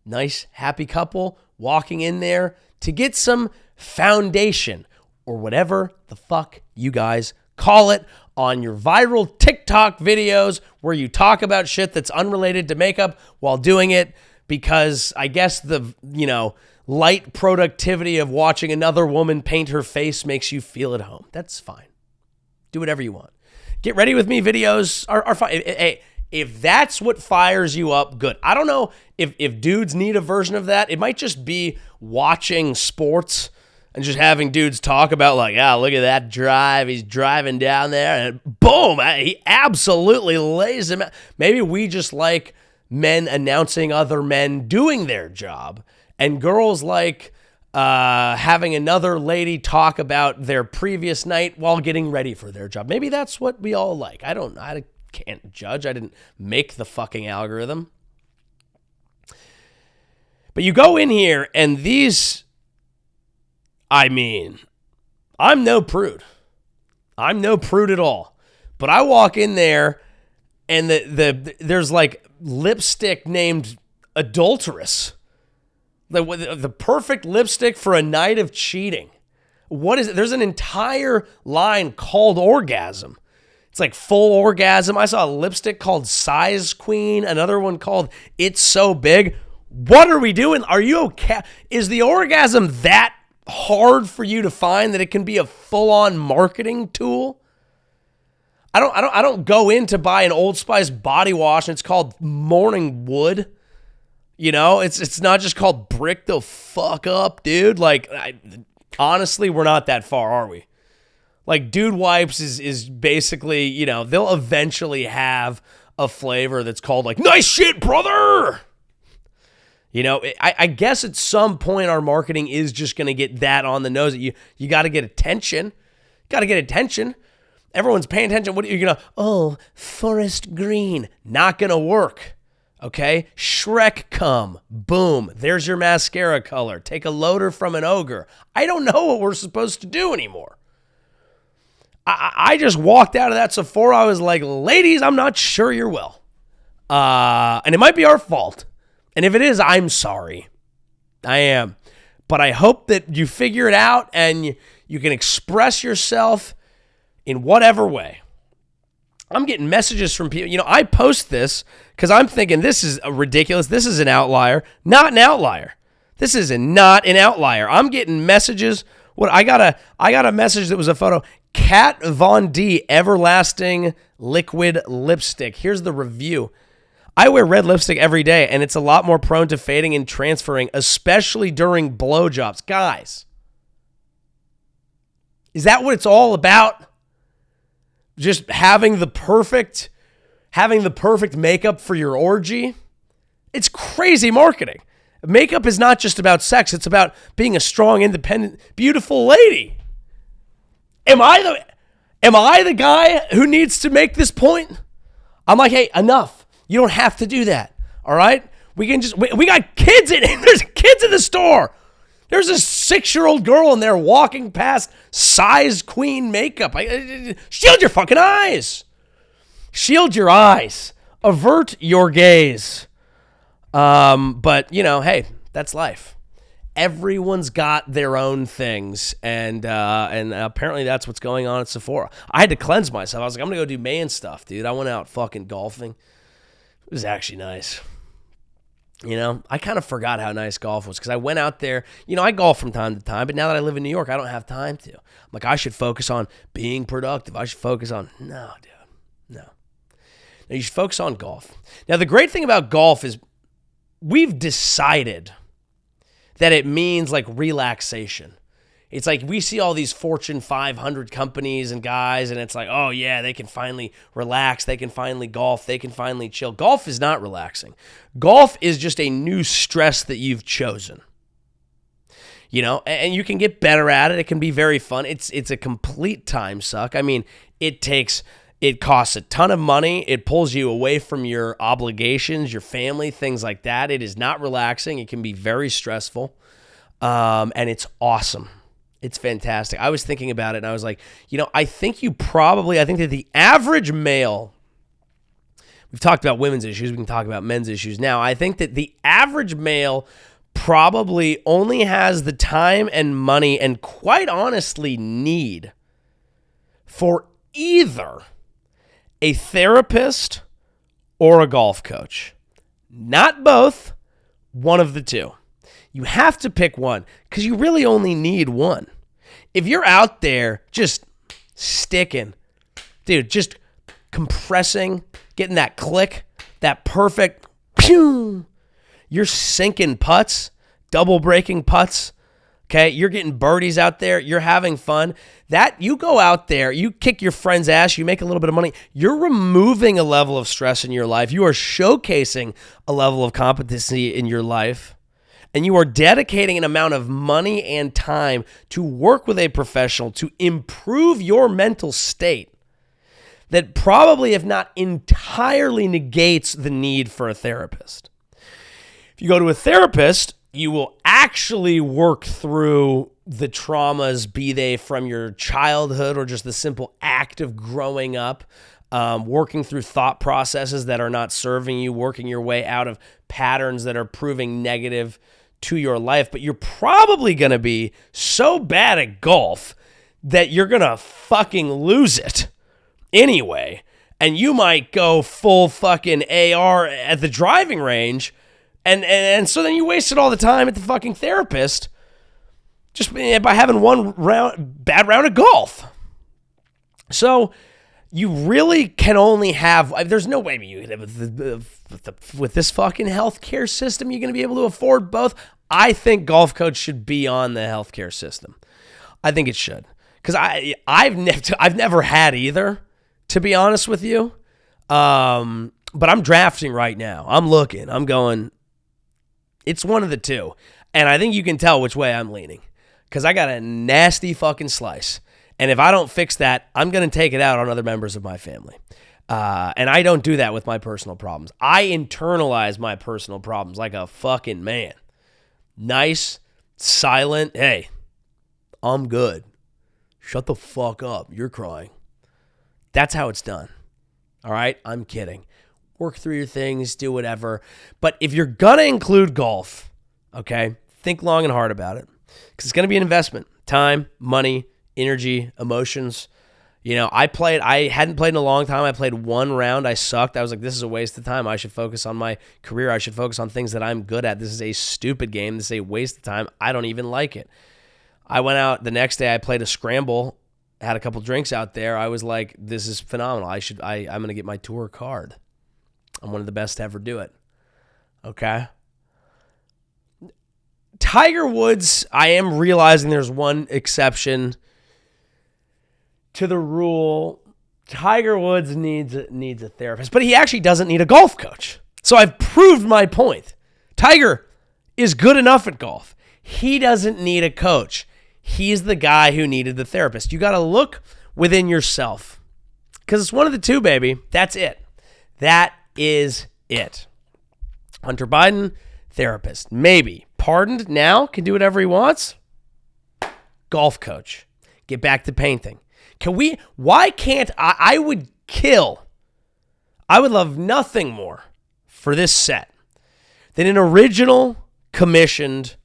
Nice, happy couple walking in there to get some foundation or whatever the fuck you guys call it on your viral TikTok videos where you talk about shit that's unrelated to makeup while doing it because I guess the, light productivity of watching another woman paint her face makes you feel at home. That's fine. Do whatever you want. Get ready with me videos are fine. Hey, if that's what fires you up, good. I don't know if dudes need a version of that. It might just be watching sports and just having dudes talk about look at that drive. He's driving down there and boom, he absolutely lays him out. Maybe we just like men announcing other men doing their job and girls like having another lady talk about their previous night while getting ready for their job. Maybe that's what we all like. I can't judge. I didn't make the fucking algorithm. But you go in here and I'm no prude. I'm no prude at all. But I walk in there and there's lipstick named Adulteress. The perfect lipstick for a night of cheating. What is it? There's an entire line called Orgasm. It's full orgasm. I saw a lipstick called Size Queen, another one called It's So Big. What are we doing? Are you okay? Is the orgasm that hard for you to find that it can be a full-on marketing tool? I don't go in to buy an Old Spice body wash and it's called Morning Wood. It's not just called Brick the fuck up, dude. Honestly, we're not that far, are we? Dude wipes is basically, they'll eventually have a flavor that's called nice shit, brother. I guess at some point our marketing is just going to get that on the nose. You got to get attention. Everyone's paying attention. What are you going to, forest green. Not going to work. Okay? Shrek cum. Boom. There's your mascara color. Take a loader from an ogre. I don't know what we're supposed to do anymore. I just walked out of that Sephora. I was like, ladies, I'm not sure you're well. And it might be our fault. And if it is, I'm sorry. I am. But I hope that you figure it out and you can express yourself in whatever way. I'm getting messages from people. I post this because I'm thinking this is ridiculous. This is an outlier. Not an outlier. This is not an outlier. I'm getting messages. I got a message that was a photo. Kat Von D Everlasting Liquid Lipstick. Here's the review. I wear red lipstick every day, and it's a lot more prone to fading and transferring, especially during blowjobs. Guys, is that what it's all about? Just having the perfect makeup for your orgy? It's crazy marketing. Makeup is not just about sex. It's about being a strong, independent, beautiful lady. Am I the guy who needs to make this point? I'm like, hey, enough. You don't have to do that. All right? We got kids in it. There's kids in the store. There's a 6-year-old girl in there walking past Size Queen makeup. Shield your fucking eyes. Shield your eyes. Avert your gaze. But, hey, that's life. Everyone's got their own things, and apparently that's what's going on at Sephora. I had to cleanse myself. I was like, I'm going to go do man stuff, dude. I went out fucking golfing. It was actually nice. I kind of forgot how nice golf was because I went out there. I golf from time to time, but now that I live in New York, I don't have time to. I'm like, I should focus on being productive. I should focus on, no, dude, no. Now, you should focus on golf. Now, the great thing about golf is we've decided that it means like relaxation. It's like we see all these Fortune 500 companies and guys, and it's like, oh yeah, they can finally relax, they can finally golf, they can finally chill. Golf is not relaxing. Golf is just a new stress that you've chosen. You know, and you can get better at it. It can be very fun. It's a complete time suck. I mean, it costs a ton of money. It pulls you away from your obligations, your family, things like that. It is not relaxing. It can be very stressful, and it's awesome. It's fantastic. I was thinking about it, and I was like, you know, I think that the average male, we've talked about women's issues, we can talk about men's issues now. I think that the average male probably only has the time and money and quite honestly need for either a therapist or a golf coach. Not both, one of the two. You have to pick one because you really only need one. If you're out there just sticking, dude, just compressing, getting that click, that perfect, pew, you're sinking putts, double breaking putts, okay? You're getting birdies out there. You're having fun. That you go out there, you kick your friend's ass, you make a little bit of money. You're removing a level of stress in your life. You are showcasing a level of competency in your life. And you are dedicating an amount of money and time to work with a professional to improve your mental state that probably, if not entirely, negates the need for a therapist. If you go to a therapist, you will actually work through the traumas, be they from your childhood or just the simple act of growing up, working through thought processes that are not serving you, working your way out of patterns that are proving negative to your life. But you're probably going to be so bad at golf that you're going to fucking lose it anyway. And you might go full fucking AR at the driving range. And so then you wasted all the time at the fucking therapist just by having one bad round of golf. So you really can only have, there's no way with this fucking healthcare system you're going to be able to afford both. I think golf coach should be on the healthcare system. I think it should. Because I've never had either, to be honest with you. But I'm drafting right now. I'm looking. I'm going, it's one of the two. And I think you can tell which way I'm leaning. Because I got a nasty fucking slice. And if I don't fix that, I'm going to take it out on other members of my family. And I don't do that with my personal problems. I internalize my personal problems like a fucking man. Nice, silent, hey, I'm good. Shut the fuck up. You're crying. That's how it's done. All right? I'm kidding. Work through your things, do whatever. But if you're going to include golf, okay, think long and hard about it. Because it's going to be an investment. Time, money, energy, emotions. You know, I hadn't played in a long time. I played one round. I sucked. I was like, this is a waste of time. I should focus on my career. I should focus on things that I'm good at. This is a stupid game. This is a waste of time. I don't even like it. I went out the next day. I played a scramble, had a couple drinks out there. I was like, this is phenomenal. I'm going to get my tour card. I'm one of the best to ever do it. Okay? Tiger Woods, I am realizing there's one exception to the rule. Tiger Woods needs a therapist, but he actually doesn't need a golf coach. So I've proved my point. Tiger is good enough at golf. He doesn't need a coach. He's the guy who needed the therapist. You got to look within yourself because it's one of the two, baby. That's it. That is it. Hunter Biden, therapist. Maybe. Pardoned now, can do whatever he wants. Golf coach. Get back to painting. Why can't I would love nothing more for this set than an original commissioned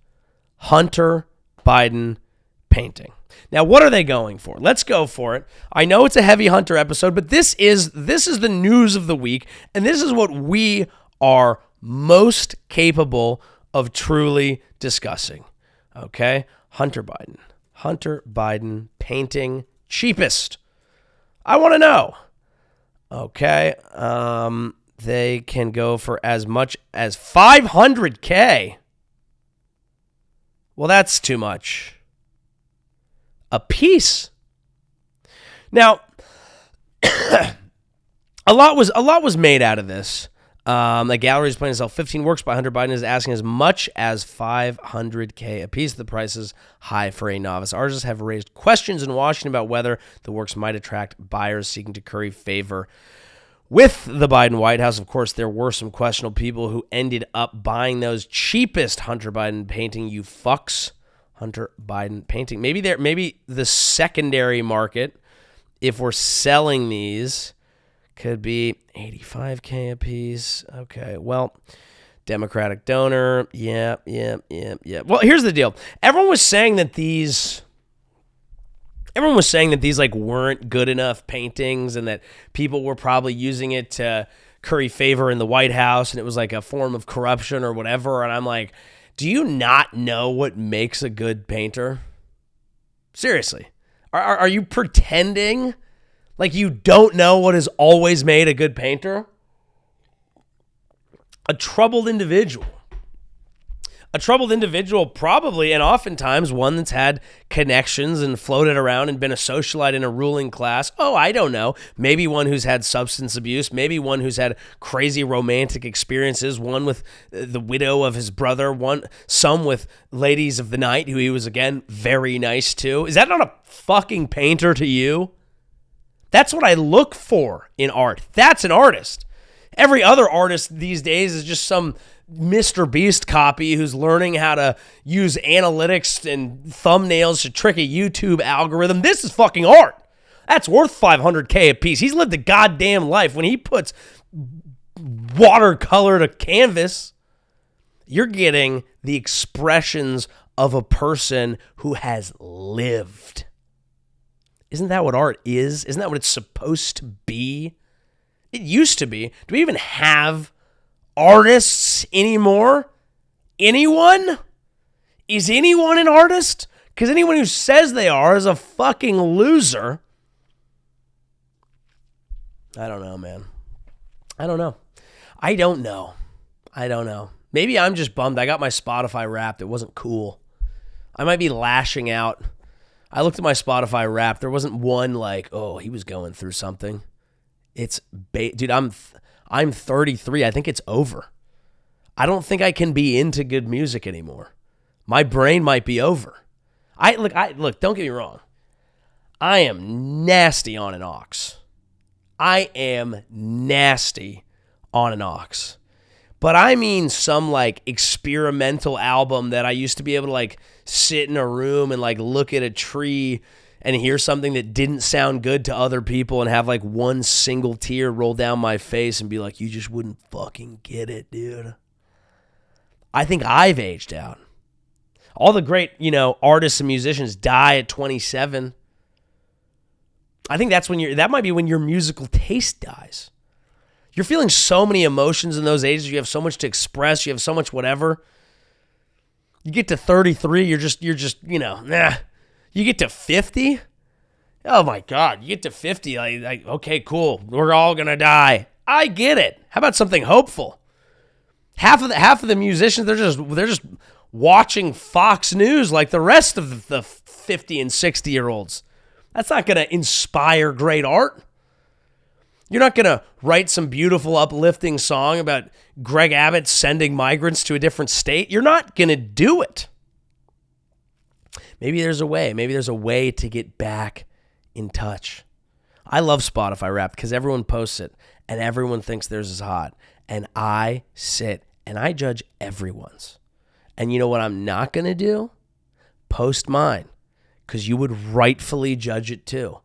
Hunter Biden painting. Now, what are they going for? Let's go for it. I know it's a heavy Hunter episode, but this is the news of the week, and this is what we are most capable of truly discussing. Okay? Hunter Biden painting cheapest. I want to know. Okay? They can go for as much as $500K. Well, that's too much. A piece. Now, a lot was made out of this. The gallery is planning to sell 15 works by Hunter Biden, is asking as much as $500K a piece. The price is high for a novice. Artists have raised questions in Washington about whether the works might attract buyers seeking to curry favor with the Biden White House. Of course, there were some questionable people who ended up buying those cheapest Hunter Biden painting. You fucks, Hunter Biden painting. Maybe the secondary market, if we're selling these, could be $85K a piece. Okay, well, Democratic donor. Yeah. Well, here's the deal. Everyone was saying that these like weren't good enough paintings and that people were probably using it to curry favor in the White House and it was like a form of corruption or whatever. And I'm like, do you not know what makes a good painter? Seriously. Are you pretending like you don't know what has always made a good painter? A troubled individual. A troubled individual probably, and oftentimes one that's had connections and floated around and been a socialite in a ruling class. Oh, I don't know. Maybe one who's had substance abuse. Maybe one who's had crazy romantic experiences. One with the widow of his brother. Some with ladies of the night who he was, again, very nice to. Is that not a fucking painter to you? That's what I look for in art. That's an artist. Every other artist these days is just some Mr. Beast copy who's learning how to use analytics and thumbnails to trick a YouTube algorithm. This is fucking art. That's worth $500K a piece. He's lived a goddamn life. When he puts watercolor to canvas, you're getting the expressions of a person who has lived. Isn't that what art is? Isn't that what it's supposed to be? It used to be. Do we even have artists anymore? Anyone? Is anyone an artist? Because anyone who says they are is a fucking loser. I don't know, man. I don't know. Maybe I'm just bummed. I got my Spotify Wrapped. It wasn't cool. I might be lashing out. I looked at my Spotify Wrapped. There wasn't one like, oh, he was going through something. Dude, I'm 33. I think it's over. I don't think I can be into good music anymore. My brain might be over. Look, don't get me wrong. I am nasty on an aux. But I mean some like experimental album that I used to be able to like sit in a room and like look at a tree and hear something that didn't sound good to other people and have like one single tear roll down my face and be like, you just wouldn't fucking get it, dude. I think I've aged out. All the great, artists and musicians die at 27. I think that might be when your musical taste dies. You're feeling so many emotions in those ages. You have so much to express. You have so much whatever. You get to 33, you're just, nah. You get to 50? Oh my God, you get to 50, like okay, cool. We're all gonna die. I get it. How about something hopeful? Half of the musicians, they're just watching Fox News like the rest of the 50 and 60-year-olds. That's not gonna inspire great art. You're not going to write some beautiful, uplifting song about Greg Abbott sending migrants to a different state. You're not going to do it. Maybe there's a way. Maybe there's a way to get back in touch. I love Spotify Wrapped because everyone posts it and everyone thinks theirs is hot. And I sit and I judge everyone's. And you know what I'm not going to do? Post mine because you would rightfully judge it too.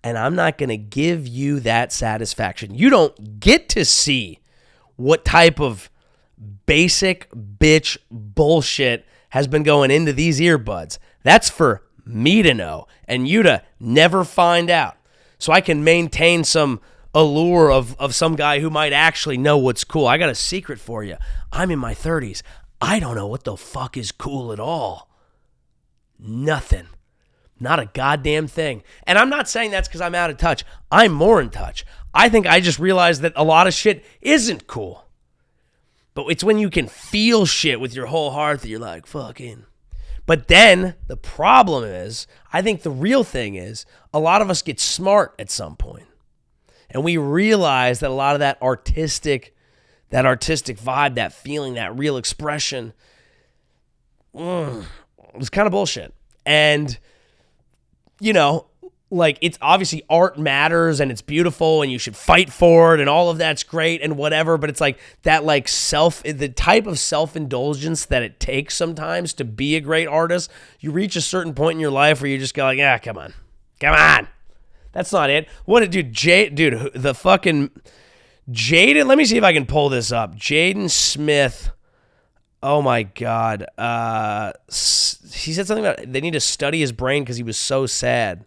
And I'm not going to give you that satisfaction. You don't get to see what type of basic bitch bullshit has been going into these earbuds. That's for me to know and you to never find out. So I can maintain some allure of some guy who might actually know what's cool. I got a secret for you. I'm in my 30s. I don't know what the fuck is cool at all. Nothing. Not a goddamn thing. And I'm not saying that's because I'm out of touch. I'm more in touch. I think I just realized that a lot of shit isn't cool. But it's when you can feel shit with your whole heart that you're like, fucking. But then the problem is, I think the real thing is, a lot of us get smart at some point. And we realize that a lot of that artistic vibe, that feeling, that real expression, was kind of bullshit. And, like, it's obviously art matters and it's beautiful and you should fight for it and all of that's great and whatever, but it's like that, like, the type of self-indulgence that it takes sometimes to be a great artist. You reach a certain point in your life where you just go like, yeah, come on. That's not it. The fucking Jaden, let me see if I can pull this up. Jaden Smith. Oh my God. He said something about they need to study his brain because he was so sad.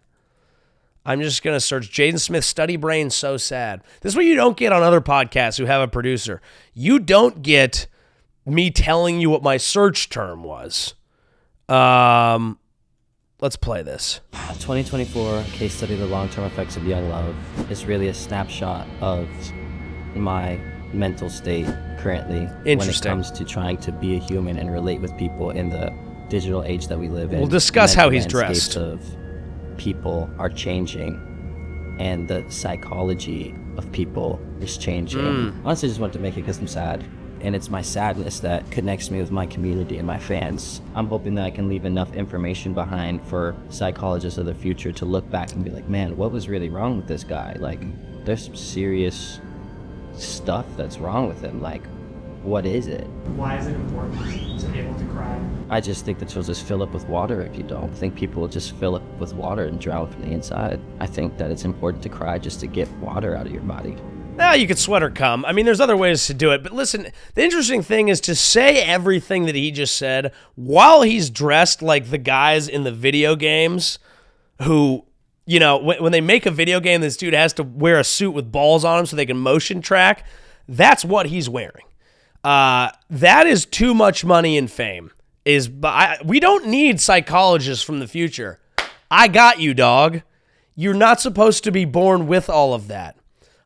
I'm just going to search Jaden Smith, study brain, so sad. This is what you don't get on other podcasts who have a producer. You don't get me telling you what my search term was. Let's play this. A 2024 case study of the long-term effects of young love is really a snapshot of my mental state currently when it comes to trying to be a human and relate with people in the digital age that we live in. We'll discuss how he's dressed. Of people are changing and the psychology of people is changing. Honestly, I just wanted to make it because I'm sad. And it's my sadness that connects me with my community and my fans. I'm hoping that I can leave enough information behind for psychologists of the future to look back and be like, man, what was really wrong with this guy? Like, there's some serious stuff that's wrong with him. Like, what is it? Why is it important to be able to cry? I just think that you'll just fill up with water if you don't. I think people will just fill up with water and drown from the inside. I think that it's important to cry just to get water out of your body. Now you could sweat or cum. I mean, there's other ways to do it. But listen, the interesting thing is to say everything that he just said while he's dressed like the guys in the video games who, when they make a video game, this dude has to wear a suit with balls on him so they can motion track. That's what he's wearing. That is too much money and fame. We don't need psychologists from the future. I got you, dog. You're not supposed to be born with all of that.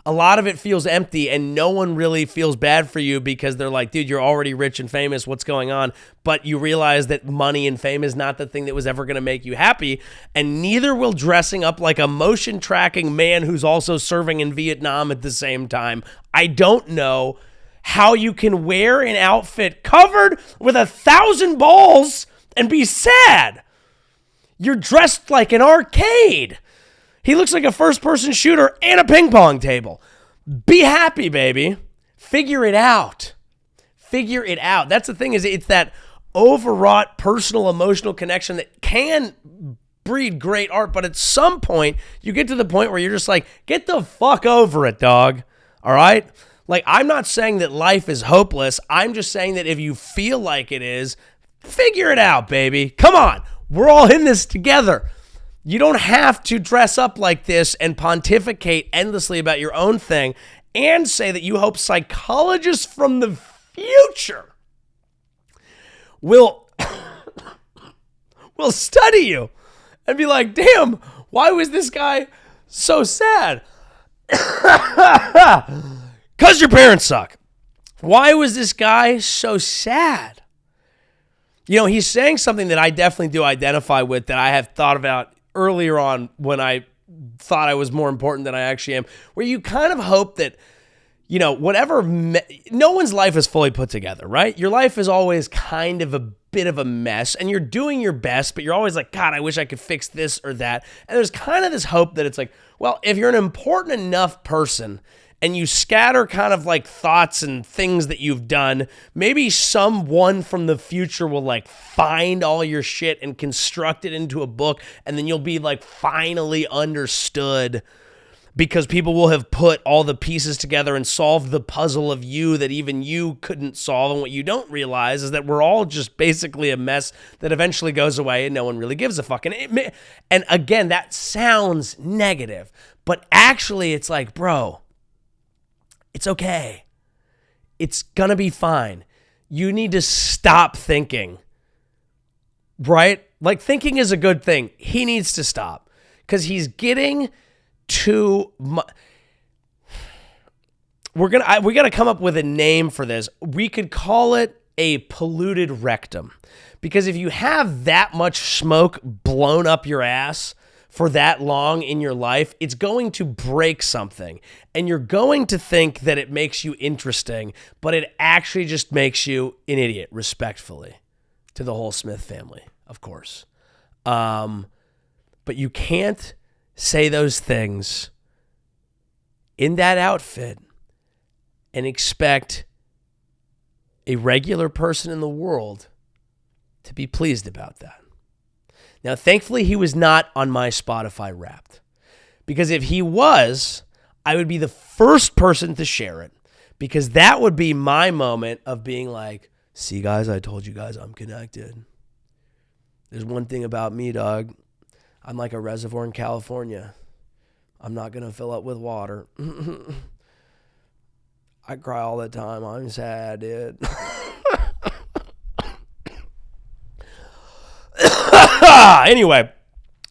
A lot of it feels empty and no one really feels bad for you because they're like, dude, you're already rich and famous. What's going on? But you realize that money and fame is not the thing that was ever going to make you happy. And neither will dressing up like a motion tracking man who's also serving in Vietnam at the same time. I don't know how you can wear an outfit covered with 1,000 balls and be sad. You're dressed like an arcade. He looks like a first-person shooter and a ping pong table. Be happy, baby. Figure it out. Figure it out. That's the thing, is it's that overwrought personal emotional connection that can breed great art, but at some point, you get to the point where you're just like, get the fuck over it, dog. All right? Like, I'm not saying that life is hopeless. I'm just saying that if you feel like it is, figure it out, baby. Come on. We're all in this together. You don't have to dress up like this and pontificate endlessly about your own thing and say that you hope psychologists from the future will study you and be like, damn, why was this guy so sad? Because your parents suck. Why was this guy so sad? He's saying something that I definitely do identify with, that I have thought about earlier on when I thought I was more important than I actually am, where you kind of hope that, no one's life is fully put together, right? Your life is always kind of a bit of a mess and you're doing your best, but you're always like, God, I wish I could fix this or that. And there's kind of this hope that it's like, well, if you're an important enough person and you scatter kind of like thoughts and things that you've done, maybe someone from the future will like find all your shit and construct it into a book, and then you'll be like finally understood because people will have put all the pieces together and solved the puzzle of you that even you couldn't solve. And what you don't realize is that we're all just basically a mess that eventually goes away and no one really gives a fuck. And again, that sounds negative, but actually it's like, bro, it's okay. It's gonna be fine. You need to stop thinking, right? Like, thinking is a good thing. He needs to stop because he's getting too much. We got to come up with a name for this. We could call it a polluted rectum. Because if you have that much smoke blown up your ass for that long in your life, it's going to break something. And you're going to think that it makes you interesting, but it actually just makes you an idiot, respectfully, to the whole Smith family, of course. But you can't say those things in that outfit and expect a regular person in the world to be pleased about that. Now, thankfully, he was not on my Spotify Wrapped, because if he was, I would be the first person to share it, because that would be my moment of being like, see, guys, I told you guys I'm connected. There's one thing about me, dog. I'm like a reservoir in California. I'm not going to fill up with water. I cry all the time. I'm sad, dude. Anyway,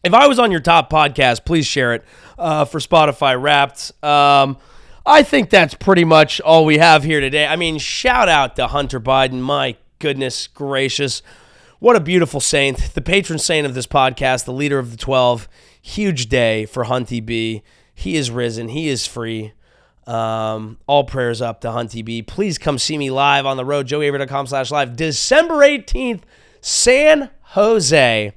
if I was on your top podcast, please share it for Spotify Wrapped. I think that's pretty much all we have here today. I mean, shout out to Hunter Biden. My goodness gracious. What a beautiful saint. The patron saint of this podcast, the leader of the 12. Huge day for Hunty B. He is risen. He is free. All prayers up to Hunty B. Please come see me live on the road, joeyavery.com/live. December 18th, San Jose,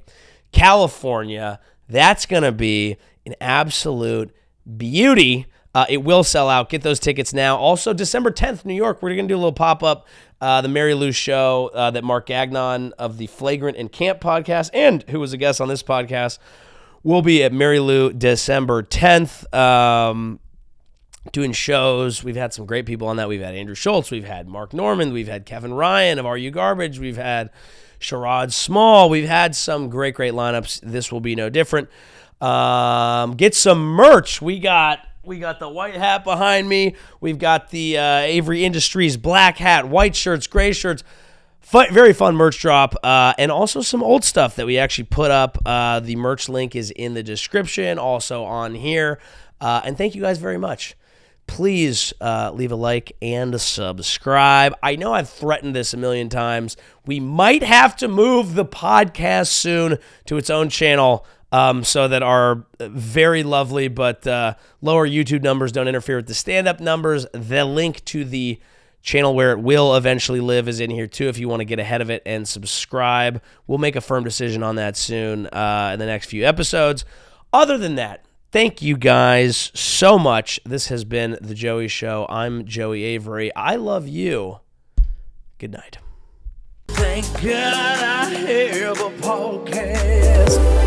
California. That's going to be an absolute beauty. It will sell out. Get those tickets now. Also, December 10th, New York, we're going to do a little pop-up. The Mary Lou show that Mark Gagnon of the Flagrant and Camp podcast, and who was a guest on this podcast, will be at Mary Lou December 10th. Doing shows. We've had some great people on that. We've had Andrew Schultz. We've had Mark Norman. We've had Kevin Ryan of Are You Garbage. We've had Sherrod Small. We've had some great lineups. This will be no different. Get some merch. We got the white hat behind me. We've got the Avery Industries black hat, white shirts, gray shirts. Very fun merch drop. And also some old stuff that we actually put up. The merch link is in the description, also on here. And thank you guys very much. Please leave a like and a subscribe. I know I've threatened this a million times. We might have to move the podcast soon to its own channel so that our very lovely but lower YouTube numbers don't interfere with the stand-up numbers. The link to the channel where it will eventually live is in here too if you want to get ahead of it and subscribe. We'll make a firm decision on that soon in the next few episodes. Other than that, thank you guys so much. This has been The Joey Show. I'm Joey Avery. I love you. Good night. Thank God I have a podcast.